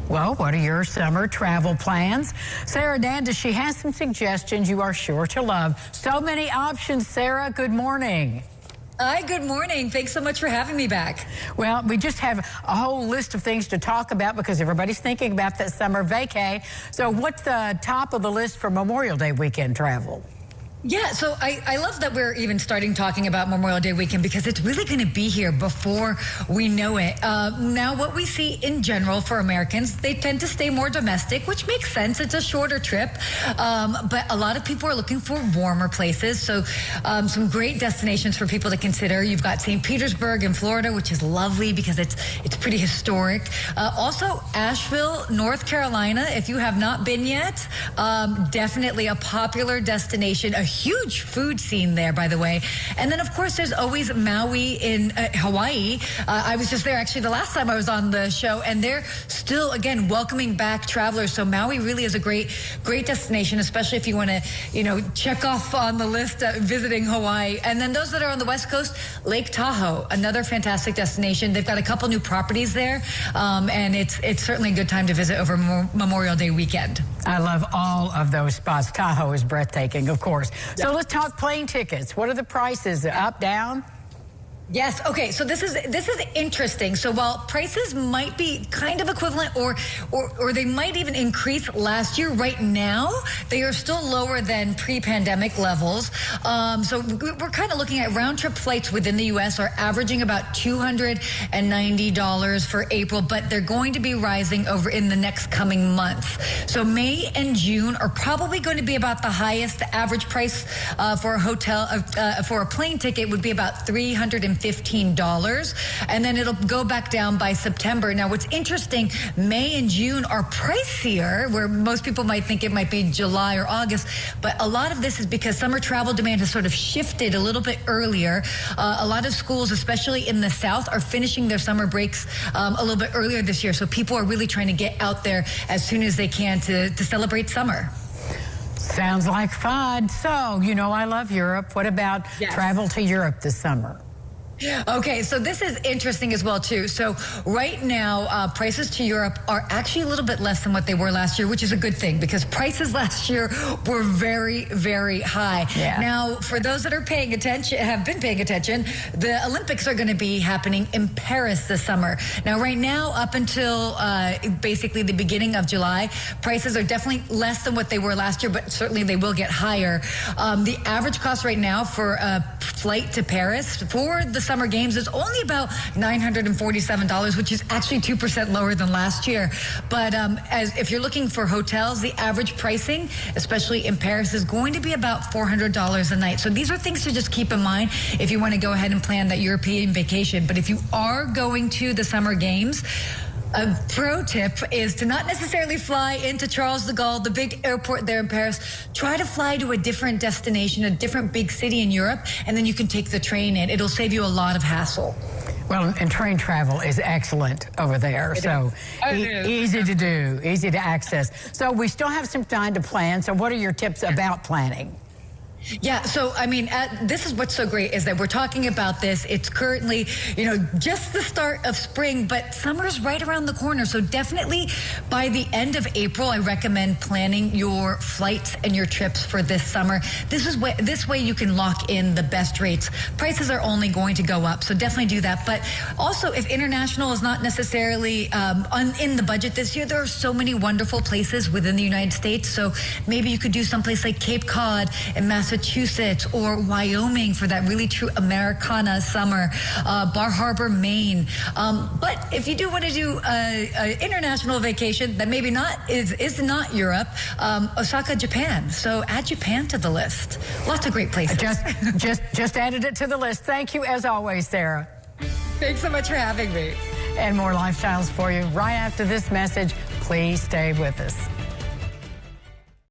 Well, what are your summer travel plans? Sarah Danda, she has some suggestions you are sure to love. So many options, Sarah. Good morning. Hi, good morning. Thanks so much for having me back. Well, we just have a whole list of things to talk about because everybody's thinking about that summer vacay. So what's the top of the list for Memorial Day weekend travel? Yeah, so I love that we're even starting talking about Memorial Day weekend because it's really going to be here before we know it. Now, what we see in general for Americans, they tend to stay more domestic, which makes sense. It's a shorter trip, but a lot of people are looking for warmer places. So some great destinations for people to consider. You've got St. Petersburg in Florida, which is lovely because it's pretty historic. Also, Asheville, North Carolina, if you have not been yet, definitely a popular destination, a huge food scene there, by the way. And then, of course, there's always Maui in Hawaii. I was just there actually the last time I was on the show, and they're still, again, welcoming back travelers. So Maui really is a great destination, especially if you want to, check off on the list visiting Hawaii. And then those that are on the West Coast, Lake Tahoe, another fantastic destination. They've got a couple new properties there, and it's certainly a good time to visit over Memorial Day weekend. I love all of those spots. Tahoe is breathtaking, of course. So let's talk plane tickets. What are the prices? Up, down? Yes. Okay. So this is interesting. So while prices might be kind of equivalent or they might even increase last year, right now they are still lower than pre-pandemic levels. So we're kind of looking at round trip flights within the U.S. are averaging about $290 for April, but they're going to be rising over in the next coming months. So May and June are probably going to be about the highest. The average price for a hotel for a plane ticket would be about $315, and then it'll go back down by September. Now, what's interesting, May and June are pricier, where most people might think it might be July or August, but a lot of this is because summer travel demand has sort of shifted a little bit earlier. A lot of schools, especially in the South, are finishing their summer breaks a little bit earlier this year, so people are really trying to get out there as soon as they can to celebrate summer. Sounds like fun. So, I love Europe. What about travel to Europe this summer? Okay, so this is interesting as well, too. So right now, prices to Europe are actually a little bit less than what they were last year, which is a good thing because prices last year were very, very high. Yeah. Now, for those that are paying attention, have been paying attention, the Olympics are going to be happening in Paris this summer. Now, right now, up until basically the beginning of July, prices are definitely less than what they were last year, but certainly they will get higher. The average cost right now for a flight to Paris for the Summer Games is only about $947, which is actually 2% lower than last year. But if you're looking for hotels, the average pricing, especially in Paris, is going to be about $400 a night. So these are things to just keep in mind if you want to go ahead and plan that European vacation. But if you are going to the Summer Games, a pro tip is to not necessarily fly into Charles de Gaulle, the big airport there in Paris. Try to fly to a different destination, a different big city in Europe, and then you can take the train in. It'll save you a lot of hassle. Well, and train travel is excellent over there. So easy to do, easy to access. So we still have some time to plan. So what are your tips about planning? Yeah, so I mean, this is what's so great is that we're talking about this. It's currently, just the start of spring, but summer's right around the corner. So definitely by the end of April, I recommend planning your flights and your trips for this summer. This way you can lock in the best rates. Prices are only going to go up, so definitely do that. But also, if international is not necessarily in the budget this year, there are so many wonderful places within the United States. So maybe you could do someplace like Cape Cod in Massachusetts or Wyoming for that really true Americana summer, Bar Harbor, Maine. But if you do want to do an international vacation that maybe is not Europe, Osaka, Japan. So add Japan to the list. Lots of great places. Just added it to the list. Thank you as always, Sarah. Thanks so much for having me. And more lifestyles for you right after this message. Please stay with us.